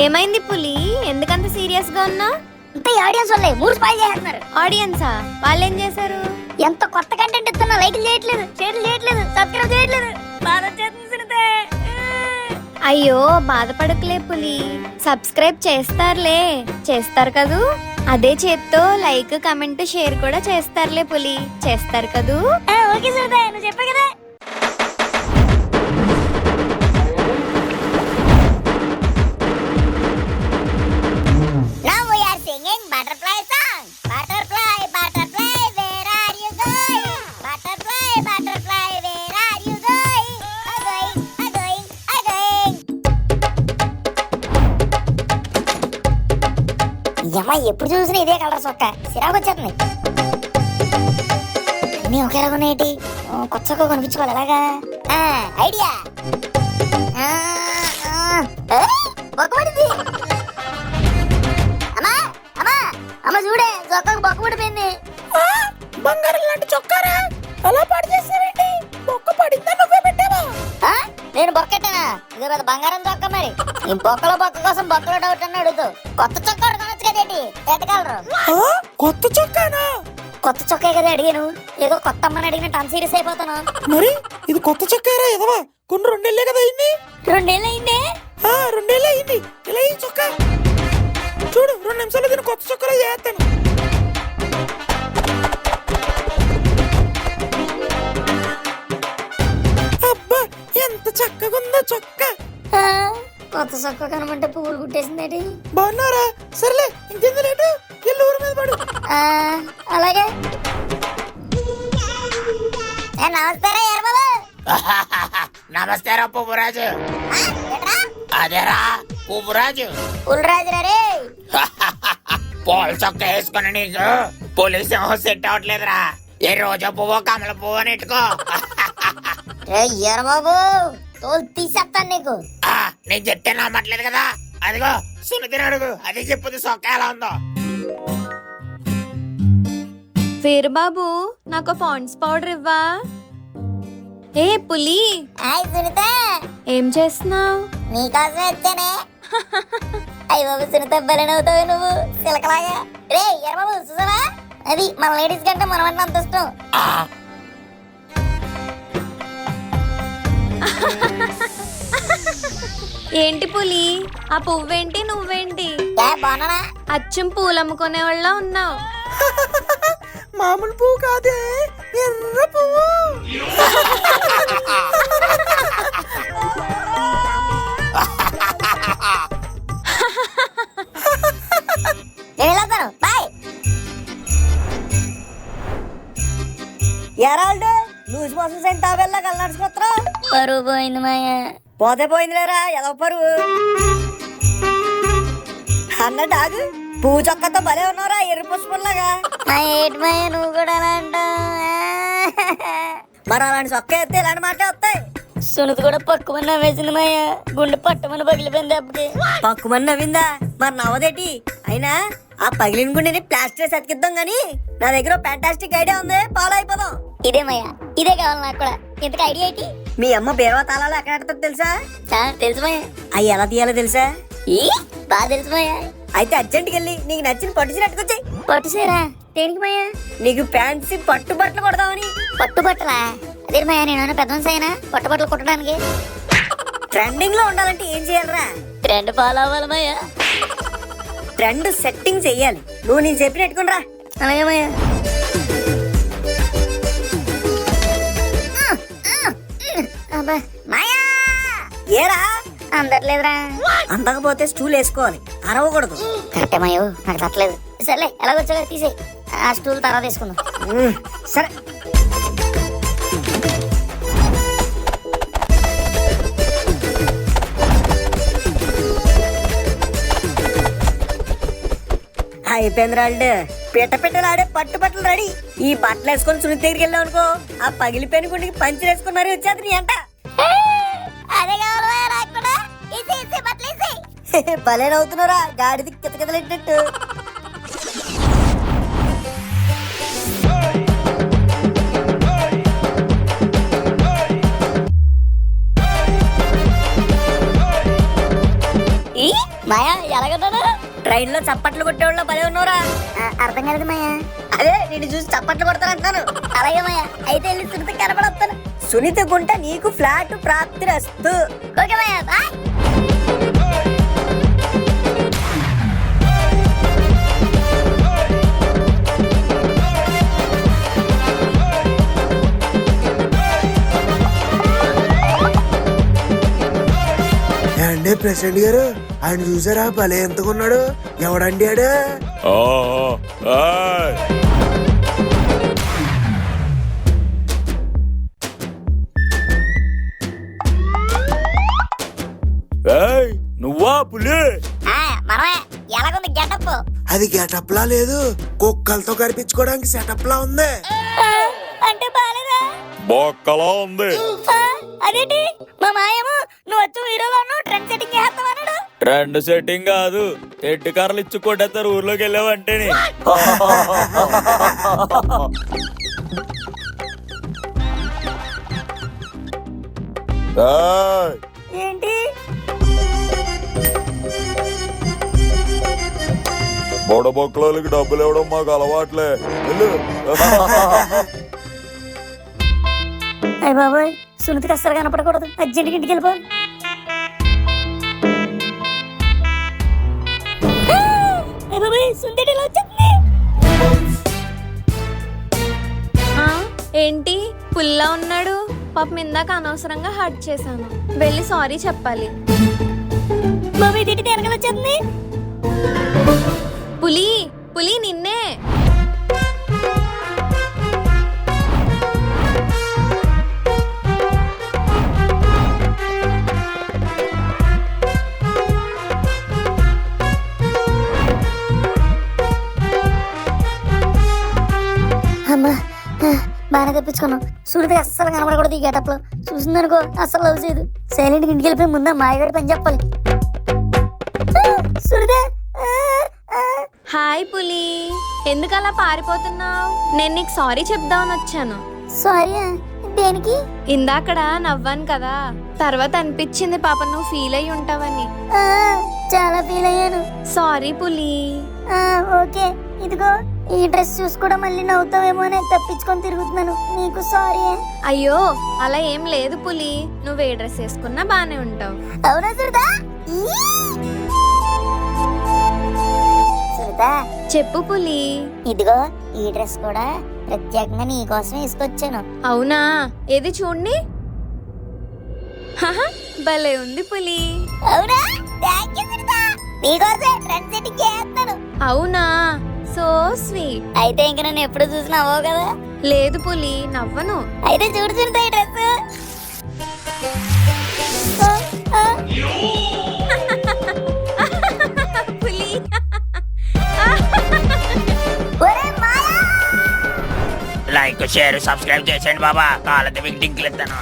ఏమైంది పులి? ఎందుకంత సీరియస్ గా ఉన్నా? అంత ఆడియన్స్ వాళ్ళే మూడు స్పాయిల్ చేస్తున్నారు. ఆడియన్సా? వాళ్ళేం చేశారు? ఎంత కొత్త కంటెంట్ ఇస్తున్నా లైక్లు చేయట్లేదు, షేర్లు చేయట్లేదు, సబ్స్క్రైబ్ చేయట్లేదు. బాధ వచ్చేస్తుంది సునీత. అయ్యో బాధపడకులే పులి, సబ్స్క్రైబ్ చేస్తారు కదూ. అదే చేత్తో లైక్ కమెంట్ షేర్ కూడా చేస్తారులే పులి, చేస్తారు కదూ. ఓకే సునీత, నువ్వు చెప్పా కదా. Now we are singing butterfly song. Butterfly, butterfly, where are you going? Butterfly, butterfly, where are you going? A-going. యమ్మ ఎప్పుడు చూసినా ఇదే కలర్ సొక్క, సిరాకు వచ్చేస్తుంది. అన్నీ ఒకేలాగా ఉన్నాయేటి? కొత్త సొక్క కొనిపించుకోవాలి ఎలాగా? ఐడియా. బొక్కపడింది. అమ్మ చూడే, చొక్కాకు బొక్క పడిపోయింది. బంగారం లాంటి చొక్కారా? అలా పాడు చేస్తావేంటి? బొక్క పడిందా నువ్వే పెట్టావా? నేను బొక్కెట్టానా? ఇదే పెద్ద బంగారం చొక్క మరి. ఈ బొక్కలో బొక్క కోసం బొక్కలో డౌట్ అని అడుగుతూ కొత్త చొక్కా కొనొచ్చు కదేంటి? ఎట్టగలరు? కొత్త చొక్కానా? కొత్త చొక్కా కదా అడిగాను. ఏదో కొత్త అమ్మని అడిగినట్టు టన్ సీరియస్ అయిపోతాను. మరి ఇది కొత్త చొక్కారా ఎదవా? కొన్ని 2 నెలలే కదా అయింది. 2 నెలలు అయిందే. 2 నెలలు అయింది. ఇలా ఈ చొక్కా చూడు, 2 నిమిషాలు దీన్ని కొత్త చొక్కాలో చేస్తాను. అబ్బా ఎంత చక్కగా ఉందో చొక్కా. కొత్త చొక్కా కనమంటే పువ్వులు కుట్టేసిందేటి. బాగున్నారా? సర్లే ఇంకెందు లేటు, ఇల్లు ఊరి మీద పడు. అలాగే. నమస్కారం ఎర్రబాబు. నమస్కారం పువ్వురాజు. అదేరా పువ్వురాజు. పుల్రాజు రే. పూల చొక్క వేసుకుని నీకు పోలీసు సెట్ అవట్లేదురా. ఏ రోజు పువ్వు కమల పువ్వు అని ఎట్టుకో. ఎర్రబాబు తోలు తీసేస్తాను నీకు. నేను చెప్తే నమ్మట్లేదు కదా. అదిగో సునీతిని అడుగు, అది చెప్పుది చొక్క ఎలా ఉందో. వీరబాబు నాకు పాండ్స్ పౌడర్ ఇవ్వా? ఏ పులి, హాయ్ సునీత. ఏం చేస్తున్నావు? నీకోసమే వచ్చానే. అయ్య బాబు సునీత, బలనవుతావు నువ్వు చిలకలాగా. రే ఎర్రబాబు చూసావా? అది మన లేడీస్ కంటే మనమంటే అంత ఇష్టం. ఏంటి పులి, ఆ పువ్వేంటి నువ్వేంటి? బాగున్నా? అచ్చం పూలు అమ్ముకునే వాళ్ళ ఉన్నావు. మామూలు పువ్వు కాదే, ఎర్ర పువ్వు. నేను వెళ్తాను, బాయ్. ఎరాల్డ్ లూజ్ మోషన్స్ ఏంటి? తాబెల్లా కళ్ళాడుచుకోత్రా. పరువు పోయింది మాయ. పోతే పోయిందిలేరా, ఏదో పరువు. అన్నట్టు ఆగు, పువ్వు చొక్కతో భలే ఉన్నారా ఎర్ర పుష్పంలాగా. ఏటి మాయ నువ్వు కూడా అలా అంటావు? మరి అలాంటి చొక్క ఎత్తే ఇలాంటి మాటలే వస్తాయి. సునీత కూడా పక్కుమని నవ్వేసింది మాయ. గుండె పట్టమని పగిలిపోయింది దెబ్బకి. పక్కుమని నవ్విందా? మరి నవ్వదేటి? అయినా ఆ పగిలిన గుండెని ప్లాస్టర్ అతికిద్దాం గాని నా దగ్గర ఫ్యాంటాస్టిక్ ఐడియా ఉంది, ఫాలో అయిపోదాం. ఇదే మాయ, ఇదే కావాలి నాకు కూడా. ఇంతకు ఐడియా ఏంటి? మీ అమ్మ బీరవా తాళాలు ఎక్కడ పెడతాదో తెలుసా? తెలుసు మాయ. అవి ఎలా తీయాలో తెలుసా? బాగా తెలుసు మాయ. అయితే అర్జెంట్కి వెళ్ళి నీకు నచ్చిన పట్టు చీర అట్టుకొచ్చాయి. పట్టుసేరా? దేనికి మాయ? నీకు ఫ్యాన్సీ పట్టు బట్టలు కొడదామని. పట్టుబట్టలా? అదే మాయ, నేను పెద్ద అయినా పట్టుబట్టలు కుట్టడానికి. ట్రెండింగ్ లో ఉండాలంటే ఏం చేయాలరా? ట్రెండ్ ఫాలో అవ్వాలి మాయ. ట్రెండ్ సెట్టింగ్ చెయ్యాలి. నువ్వు నేను చెప్పిన పెట్టుకునిరా. అలాగే మాయ. అబ్బా మాయా, ఏరా అందట్లేదురా. అందకపోతే స్టూల్ వేసుకోవాలి, అరవకూడదు. కరెక్టే మాయో, నాకు తప్పలేదు. సర్లే ఎలాగొచ్చా తీసే, ఆ స్టూల్ తర్వాత తీసుకుందాం. సరే. అయిపోయింది. పిట్టలాడే పట్టు బట్టలు రెడీ. ఈ బట్టలు వేసుకొని సునీత దగ్గరికి వెళ్ళావు అనుకో, ఆ పగిలిపోయిన గుండికి పంచి వేసుకుని మరీ వచ్చేది నీ అంట. అదే కావాలి నాకు కూడా. బట్టలు భలే నవ్వుతున్నారా, గాడిది కితకితలెట్టినట్టు. మాయా ఎలాగన్నాను? ట్రైన్ లో చప్పట్లు కొట్టేవాళ్ళు భలే ఉన్నారా? అర్థం కాలేదు మాయా. అదే నేను చూసి చప్పట్లు కొడతానంటున్నాను. అలాగే మాయా, అయితే వెళ్ళి సునీత కనపడొస్తాను. సునీత గుంట నీకు ఫ్లాట్ ప్రాప్తి రస్తు. ఓకే మాయా, బాయ్. అండి ప్రెసిడెంట్ గారు, ఆయన చూసారా భలే ఎంతకున్నాడు? ఎవడండి ఆడు? నువ్వా పులి? మనమే. ఎలాగుంది గెటప్? అది గెటప్ లా లేదు, కుక్కలతో కనిపించుకోవడానికి సెటప్ లా ఉంది. అంటే బాలేదా? బొక్కలా ఉంది. అదేంటి మా మాయము నువ్వు వచ్చి హీరోగా ఉన్నావు, ట్రెండ్ సెట్టింగ్ చేస్తావన్నాడు. ట్రెండ్ సెట్టింగ్ కాదు, తెడ్డు కర్రలు ఇచ్చి కొట్టేస్తారు ఊర్లోకి వెళ్ళావంటేనే. ఏంటి? బొక్కలకి డబ్బులు ఇవ్వడం మాకు అలవాట్లే. అయ్య బాబోయ్, సునీతకి అస్సలు కనపడకూడదు. అర్జెంట్గా ఇంటికి వెళ్ళిపో. అయ్య బాబోయ్, సునీత ఇలా వచ్చేస్తుంది. ఏంటి పుల్లా ఉన్నాడు? పాపం ఇందాక అనవసరంగా హర్ట్ చేశాను. వెళ్ళి సారీ చెప్పాలి. బాబోయ్, తిట్టి వెనకాల వచ్చేస్తుంది. పులి పులి నిన్నే. అమ్మా, బాగా తెప్పించుకున్నాం. సునీతకి అస్సలు కనపడకూడదు ఈ గెటప్ లో. చూసిందనుకో అస్సలు లవ్ చేయదు. సైలెంట్ ఇంటికి వెళ్ళిపోయి ముందా మాయగాడి పని చెప్పాలి. సునీత, హాయ్ పులి, ఎందుకు అలా పారిపోతున్నావు? నేను నీకు సారీ చెప్దామని వచ్చాను. సారీ దేనికి? ఇందాకడ నవ్వాను కదా, తర్వాత అనిపించింది పాప నువ్వు ఫీల్ అయి ఉంటావని. చాలా ఫీల్ అయ్యాను. సారీ పులి. ఓకే, ఇదిగో ఈ డ్రెస్ చూసి కూడా మళ్ళీ నవ్వుతావేమో అని తప్పించుకొని తిరుగుతున్నాను. నీకు సారీ. అయ్యో అలా ఏం లేదు పులి, నువ్వు ఏ డ్రెస్ వేసుకున్నా బానే ఉంటావు. అవునా సునీత? సునీత, చెప్పు పులి. ఇదిగో ఈ డ్రెస్ కూడా ప్రత్యేకంగా నీ కోసం వేసుకొచ్చాను. అవునా? ఏది చూడండి. భలే ఉంది పులి. అవునా? థాంక్యూ సునీత. నీకోసే ట్రెండ్ సెట్టింగ్ చేస్తున్నాను. అవునా? So sweet. అయితే ఇంక నన్ను ఎప్పుడు చూసినా అవ్వవు కదా? లేదు పులి, నవ్వను. అయితే చూడు సునీత ఈ డ్రెస్. పులి. లైక్ షేర్ సబ్స్క్రైబ్ చేసేయండి బాబా. కాళ్ళతో మీకు టింకులు ఇస్తాను.